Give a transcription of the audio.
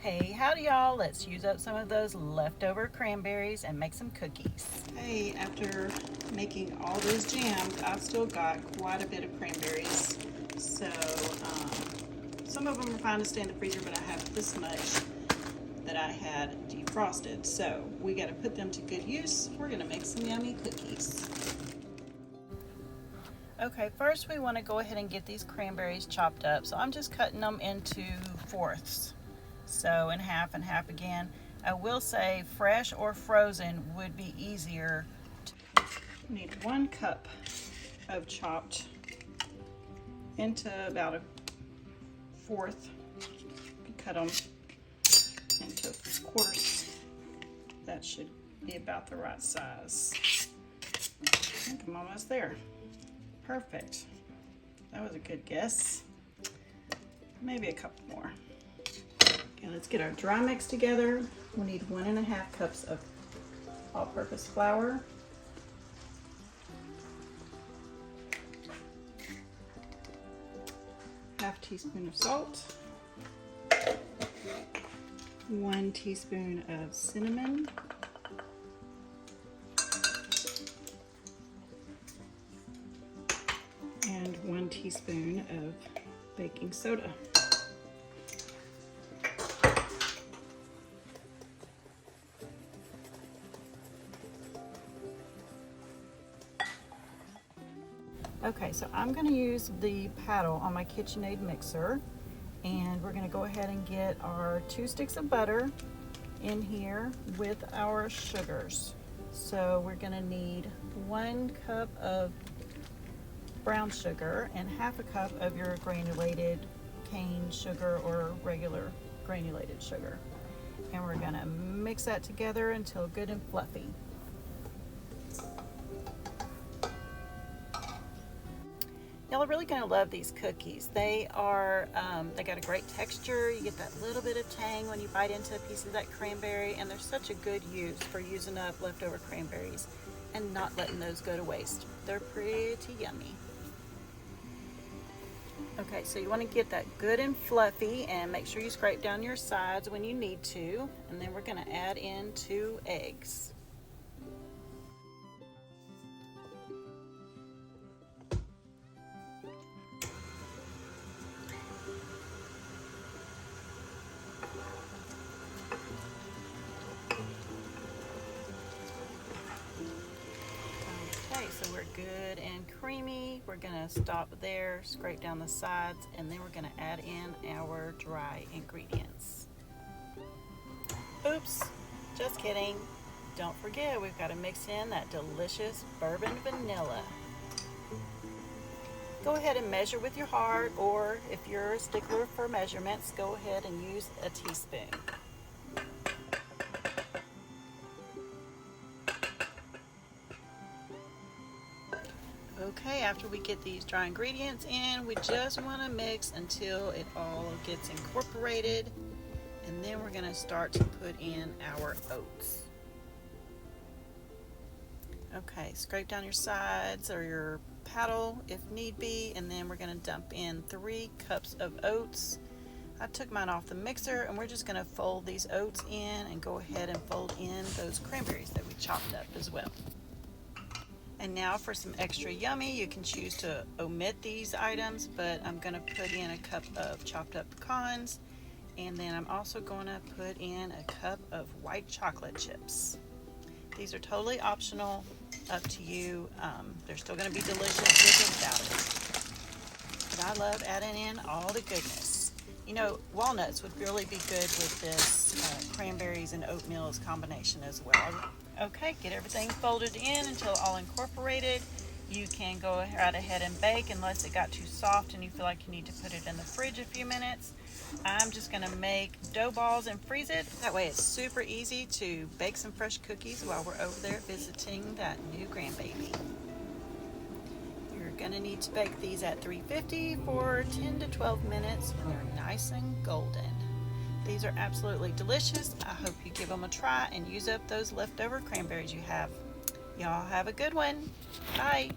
Hey, howdy y'all. Let's use up some of those leftover cranberries and make some cookies. Hey, after making all those jams, I've still got quite a bit of cranberries. So some of them are fine to stay in the freezer, but I have this much that I had defrosted. So we got to put them to good use. We're going to make some yummy cookies. Okay, first we want to go ahead and get these cranberries chopped up. So I'm just cutting them into fourths. So in half and half again. I will say fresh or frozen would be easier. You need 1 cup of chopped into about a fourth. You cut them into quarters. That should be about the right size. I think I'm almost there. Perfect. That was a good guess. Maybe a couple more. Okay, let's get our dry mix together. We'll need 1.5 cups of all-purpose flour. Half teaspoon of salt. 1 teaspoon of cinnamon. And 1 teaspoon of baking soda. Okay, so I'm going to use the paddle on my KitchenAid mixer, and we're going to go ahead and get our 2 sticks of butter in here with our sugars. So we're going to need 1 cup of brown sugar and half a cup of your granulated cane sugar or regular granulated sugar. And we're going to mix that together until good and fluffy. Y'all are really going to love these cookies. They are, they got a great texture. You get that little bit of tang when you bite into a piece of that cranberry, and they're such a good use for using up leftover cranberries and not letting those go to waste. They're pretty yummy. Okay, so you want to get that good and fluffy, and make sure you scrape down your sides when you need to, and then we're going to add in 2 eggs. Okay, so we're good and creamy. We're gonna stop there, scrape down the sides, and then we're gonna add in our dry ingredients. Oops, just kidding. Don't forget, we've got to mix in that delicious bourbon vanilla. Go ahead and measure with your heart, or if you're a stickler for measurements, go ahead and use a teaspoon. Okay, after we get these dry ingredients in, we just want to mix until it all gets incorporated, and then we're going to start to put in our oats. Okay, scrape down your sides or your paddle if need be, and then we're going to dump in 3 cups of oats. I took mine off the mixer, and we're just going to fold these oats in and go ahead and fold in those cranberries that we chopped up as well. And now for some extra yummy, you can choose to omit these items, but I'm going to put in a cup of chopped up pecans, and then I'm also going to put in a cup of white chocolate chips. These are totally optional, up to you. They're still going to be delicious with or without it. But I love adding in all the goodness. You know, walnuts would really be good with this cranberries and oatmeal combination as well. Okay, get everything folded in until all incorporated. You can go right ahead and bake unless it got too soft and you feel like you need to put it in the fridge a few minutes. I'm just going to make dough balls and freeze it. That way it's super easy to bake some fresh cookies while we're over there visiting that new grandbaby. You're going to need to bake these at 350 for 10 to 12 minutes when they're nice and golden. These are absolutely delicious. I hope you give them a try and use up those leftover cranberries you have. Y'all have a good one. Bye.